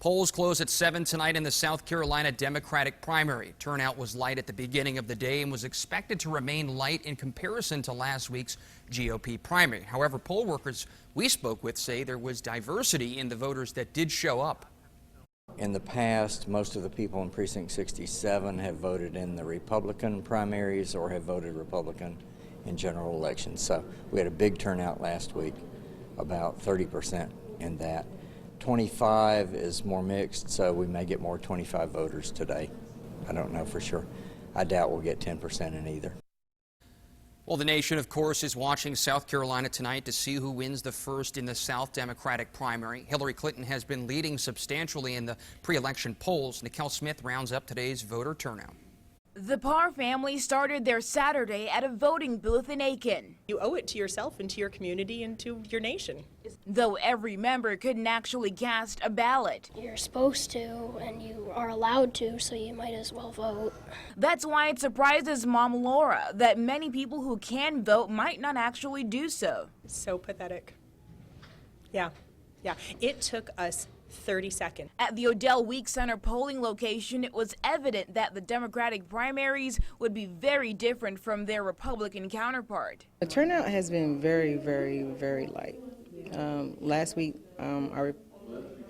Polls close at 7 tonight in the South Carolina Democratic primary. Turnout was light at the beginning of the day and was expected to remain light in comparison to last week's GOP primary. However, poll workers we spoke with say there was diversity in the voters that did show up. In the past, most of the people in Precinct 67 have voted in the Republican primaries or have voted Republican in general elections. So we had a big turnout last week, about 30% in that. 25 is more mixed, so we may get more 25 voters today. I don't know for sure. I doubt we'll get 10% in either. Well, the nation, of course, is watching South Carolina tonight to see who wins the first in the South Democratic primary. Hillary Clinton has been leading substantially in the pre-election polls. Nickelle Smith rounds up today's voter turnout. The Parr family started their Saturday at a voting booth in Aiken. You owe it to yourself and to your community and to your nation. Though every member couldn't actually cast a ballot. You're supposed to, and you are allowed to, so you might as well vote. That's why it surprises Mom Laura that many people who can vote might not actually do so. So pathetic. Yeah. It took us 30 seconds. At the Odell Week Center polling location, it was evident that the Democratic primaries would be very different from their Republican counterpart. The turnout has been very, very, very light. Last week, our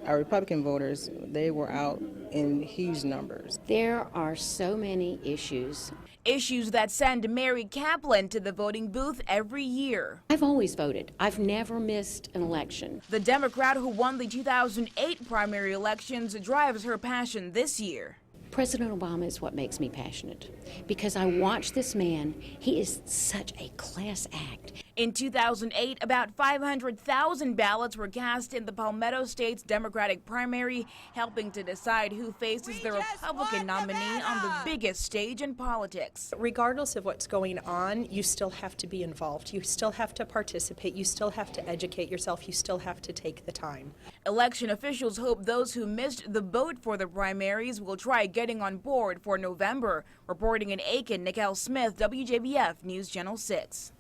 Republican voters, they were out in huge numbers. There are so many issues. Issues that send Mary Kaplan to the voting booth every year. I've always voted. I've never missed an election. The Democrat who won the 2008 primary elections drives her passion this year. President Obama is what makes me passionate because I watch this man. He is such a class act. In 2008, about 500,000 ballots were cast in the Palmetto State's Democratic primary, helping to decide who faces the Republican nominee on the biggest stage in politics. Regardless of what's going on, you still have to be involved. You still have to participate. You still have to educate yourself. You still have to take the time. Election officials hope those who missed the vote for the primaries will try getting on board for November. Reporting in Aiken, Nickelle Smith, WJBF News Channel 6.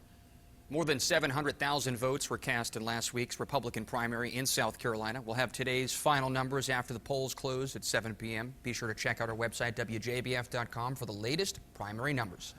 More than 700,000 votes were cast in last week's Republican primary in South Carolina. We'll have today's final numbers after the polls close at 7 p.m. Be sure to check out our website, WJBF.com, for the latest primary numbers.